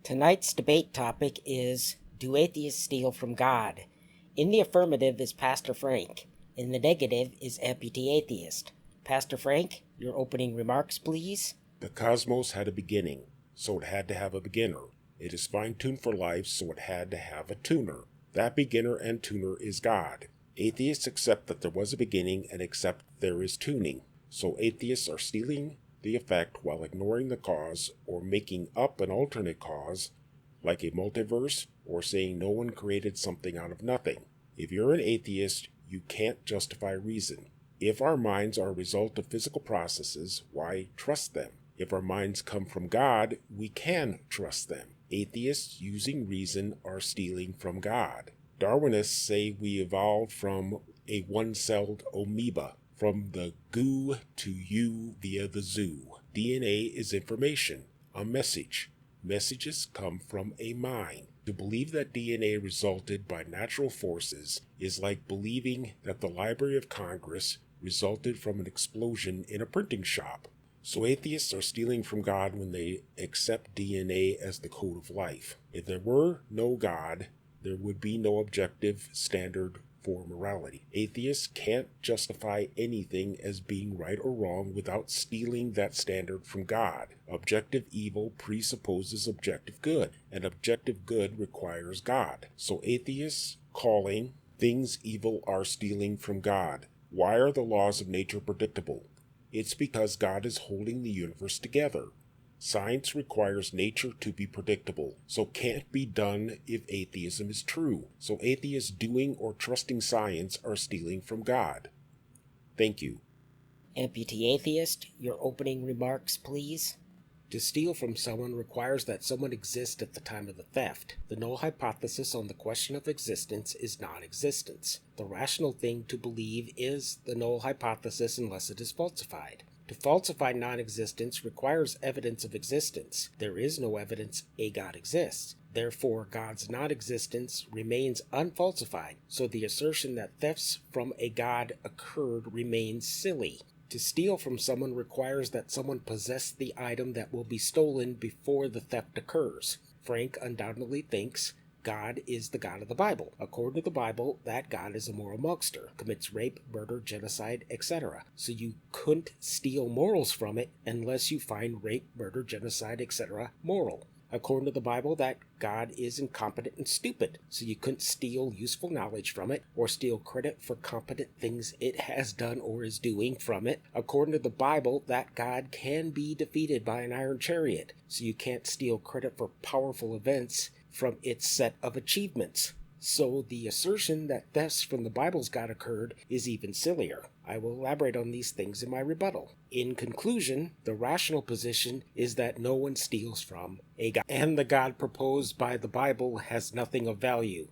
Tonight's debate topic is, do atheists steal from God? In the affirmative is Pastor Frank. In the negative is amputee atheist. Pastor Frank, your opening remarks, please. The cosmos had a beginning, so it had to have a beginner. It is fine-tuned for life, so it had to have a tuner. That beginner and tuner is God. Atheists accept that there was a beginning and accept there is tuning. So atheists are stealing the effect while ignoring the cause or making up an alternate cause, like a multiverse, or saying no one created something out of nothing. If you're an atheist, you can't justify reason. If our minds are a result of physical processes, why trust them? If our minds come from God, we can trust them. Atheists using reason are stealing from God. Darwinists say we evolved from a one-celled amoeba, from the goo to you via the zoo. DNA is information, a message. Messages come from a mind. To believe that DNA resulted by natural forces is like believing that the Library of Congress resulted from an explosion in a printing shop. So atheists are stealing from God when they accept DNA as the code of life. If there were no God, there would be no objective standard for morality. Atheists can't justify anything as being right or wrong without stealing that standard from God. Objective evil presupposes objective good, and objective good requires God. So atheists calling things evil are stealing from God. Why are the laws of nature predictable? It's because God is holding the universe together. Science requires nature to be predictable, so can't be done if atheism is true. So atheists doing or trusting science are stealing from God. Thank you. Amputee atheist, your opening remarks, please. To steal from someone requires that someone exists at the time of the theft. The null hypothesis on the question of existence is non-existence. The rational thing to believe is the null hypothesis unless it is falsified. To falsify non-existence requires evidence of existence. There is no evidence a God exists. Therefore, God's non-existence remains unfalsified, so the assertion that thefts from a God occurred remains silly. To steal from someone requires that someone possess the item that will be stolen before the theft occurs. Frank undoubtedly thinks God is the God of the Bible. According to the Bible, that God is a moral monster, commits rape, murder, genocide, etc. So you couldn't steal morals from it unless you find rape, murder, genocide, etc. moral. According to the Bible, that God is incompetent and stupid, so you couldn't steal useful knowledge from it or steal credit for competent things it has done or is doing from it. According to the Bible, that God can be defeated by an iron chariot, so you can't steal credit for powerful events from its set of achievements. So the assertion that thefts from the Bible's God occurred is even sillier. I will elaborate on these things in my rebuttal. In conclusion, the rational position is that no one steals from a God, and the God proposed by the Bible has nothing of value.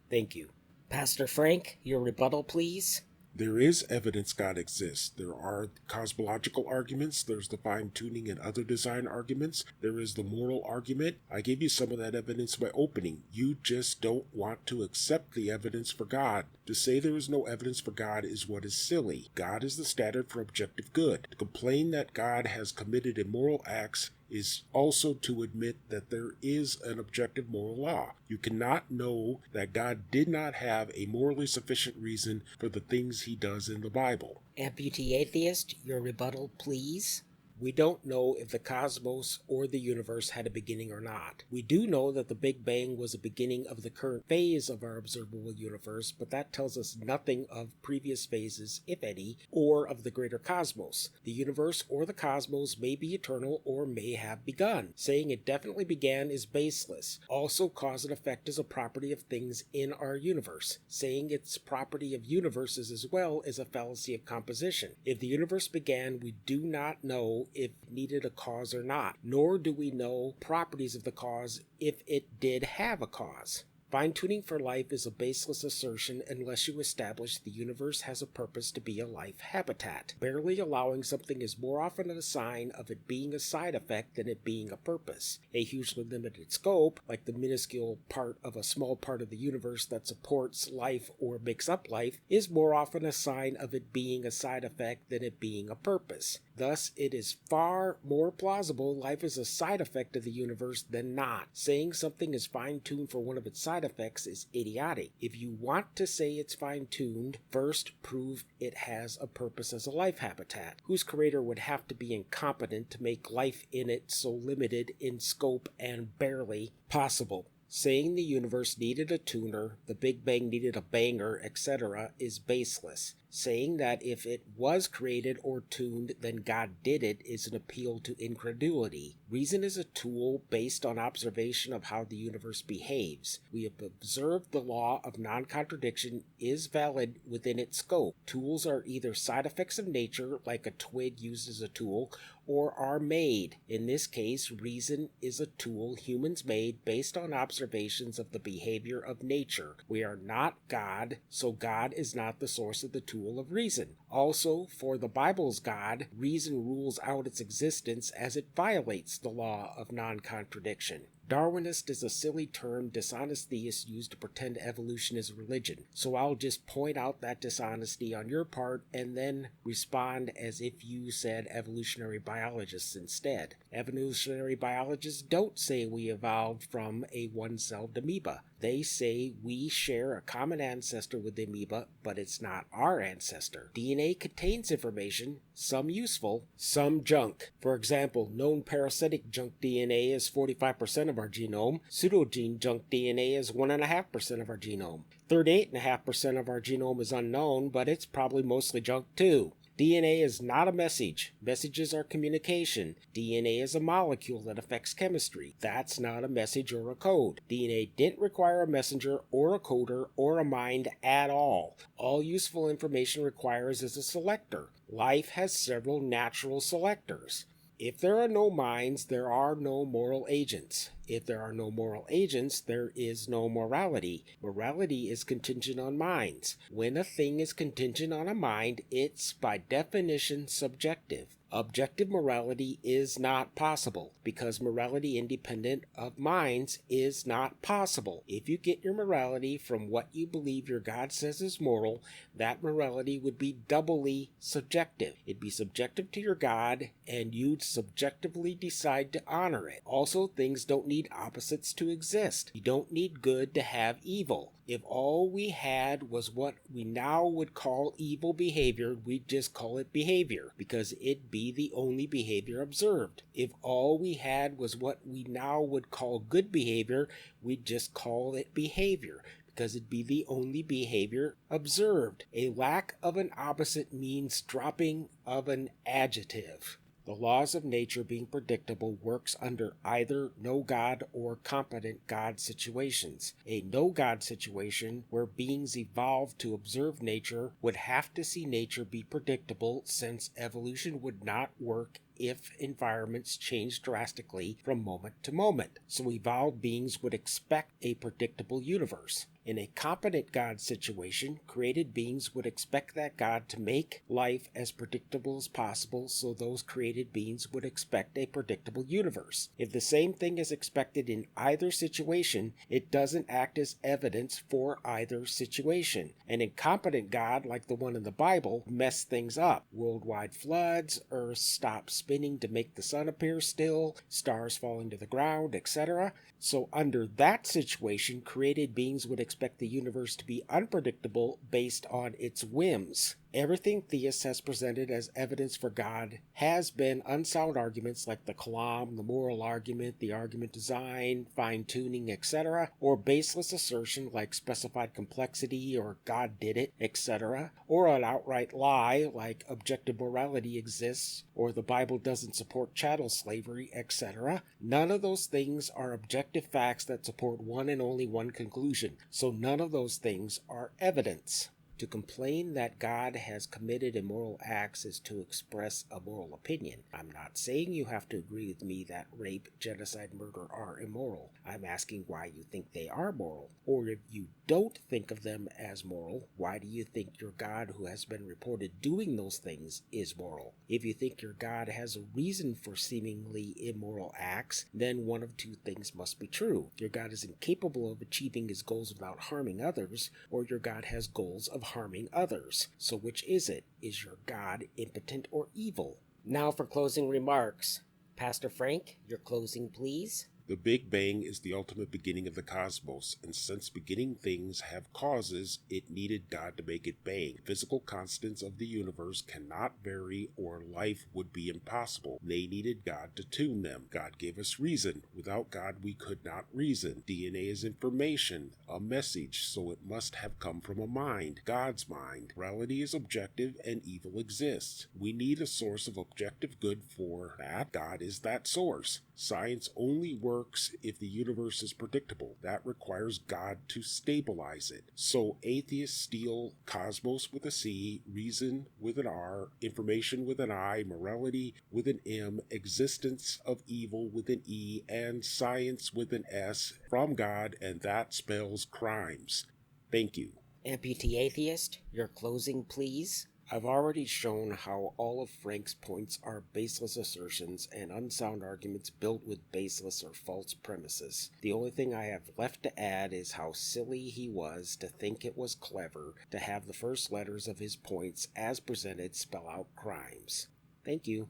Thank you. Pastor Frank, your rebuttal, please. There is evidence God exists. There are cosmological arguments, there's the fine-tuning and other design arguments, there is the moral argument. I gave you some of that evidence by opening. You just don't want to accept the evidence for God. To say there is no evidence for God is what is silly. God is the standard for objective good. To complain that God has committed immoral acts is also to admit that there is an objective moral law. You cannot know that God did not have a morally sufficient reason for the things he does in the Bible. Amputee atheist, your rebuttal, please. We don't know if the cosmos or the universe had a beginning or not. We do know that the Big Bang was a beginning of the current phase of our observable universe, but that tells us nothing of previous phases, if any, or of the greater cosmos. The universe or the cosmos may be eternal or may have begun. Saying it definitely began is baseless. Also, cause and effect is a property of things in our universe. Saying it's property of universes as well is a fallacy of composition. If the universe began, we do not know if it needed a cause or not, nor do we know properties of the cause if it did have a cause. Fine-tuning for life is a baseless assertion unless you establish the universe has a purpose to be a life habitat. Barely allowing something is more often a sign of it being a side effect than it being a purpose. A hugely limited scope, like the minuscule part of a small part of the universe that supports life or makes up life, is more often a sign of it being a side effect than it being a purpose. Thus, it is far more plausible life is a side effect of the universe than not. Saying something is fine-tuned for one of its side effects is idiotic. If you want to say it's fine-tuned, first prove it has a purpose as a life habitat, whose creator would have to be incompetent to make life in it so limited in scope and barely possible. Saying the universe needed a tuner, the Big Bang needed a banger, etc. is baseless. Saying that if it was created or tuned, then God did it is an appeal to incredulity. Reason is a tool based on observation of how the universe behaves. We have observed the law of non-contradiction is valid within its scope. Tools are either side effects of nature, like a twig used as a tool, or are made. In this case, reason is a tool humans made based on observations of the behavior of nature. We are not God, so God is not the source of the tool of reason. Also, for the Bible's God, reason rules out its existence as it violates the law of non-contradiction. Darwinist is a silly term dishonest theists use to pretend evolution is a religion, so I'll just point out that dishonesty on your part and then respond as if you said evolutionary biologists instead. Evolutionary biologists don't say we evolved from a one-celled amoeba. They say we share a common ancestor with the amoeba, but it's not our ancestor. DNA contains information, some useful, some junk. For example, known parasitic junk DNA is 45% of our genome. Pseudogene junk DNA is 1.5% of our genome. 38.5% of our genome is unknown, but it's probably mostly junk too. DNA is not a message. Messages are communication. DNA is a molecule that affects chemistry. That's not a message or a code. DNA didn't require a messenger or a coder or a mind at all. All useful information requires is a selector. Life has several natural selectors. If there are no minds, there are no moral agents. If there are no moral agents, there is no morality. Morality is contingent on minds. When a thing is contingent on a mind, it's by definition subjective. Objective morality is not possible, because morality independent of minds is not possible. If you get your morality from what you believe your God says is moral, that morality would be doubly subjective. It'd be subjective to your God, and you'd subjectively decide to honor it. Also, things don't need opposites to exist. You don't need good to have evil. If all we had was what we now would call evil behavior, we'd just call it behavior, because it'd be the only behavior observed. If all we had was what we now would call good behavior, we'd just call it behavior, because it'd be the only behavior observed. A lack of an opposite means dropping of an adjective. The laws of nature being predictable works under either no God or competent God situations. A no God situation, where beings evolve to observe nature, would have to see nature be predictable, since evolution would not work if environments change drastically from moment to moment. So evolved beings would expect a predictable universe. In a competent God situation, created beings would expect that God to make life as predictable as possible, so those created beings would expect a predictable universe. If the same thing is expected in either situation, it doesn't act as evidence for either situation. An incompetent God, like the one in the Bible, messed things up. Worldwide floods, Earth stops spinning to make the sun appear still, stars falling to the ground, etc. So under that situation, created beings would expect the universe to be unpredictable based on its whims. Everything theists has presented as evidence for God has been unsound arguments like the Kalam, the moral argument, the argument design, fine-tuning, etc., or baseless assertion like specified complexity or God did it, etc., or an outright lie like objective morality exists or the Bible doesn't support chattel slavery, etc. None of those things are objective facts that support one and only one conclusion, so none of those things are evidence. To complain that God has committed immoral acts is to express a moral opinion. I'm not saying you have to agree with me that rape, genocide, murder are immoral. I'm asking why you think they are moral. Or if you don't think of them as moral, why do you think your God, who has been reported doing those things, is moral? If you think your God has a reason for seemingly immoral acts, then one of two things must be true. Your God is incapable of achieving his goals without harming others, or your God has goals of harming others. So which is it? Is your God impotent or evil? Now for closing remarks. Pastor Frank, your closing, please. The Big Bang is the ultimate beginning of the cosmos, and since beginning things have causes, it needed God to make it bang. Physical constants of the universe cannot vary, or life would be impossible. They needed God to tune them. God gave us reason. Without God, we could not reason. DNA is information, a message, so it must have come from a mind, God's mind. Morality is objective, and evil exists. We need a source of objective good for that. God is that source. Science only works if the universe is predictable. That requires God to stabilize it. So atheists steal cosmos with a C, reason with an R, information with an I, morality with an M, existence of evil with an E, and science with an S from God, and that spells crimes. Thank you. Amputee Atheist, your closing, please. I've already shown how all of Frank's points are baseless assertions and unsound arguments built with baseless or false premises. The only thing I have left to add is how silly he was to think it was clever to have the first letters of his points as presented spell out crimes. Thank you.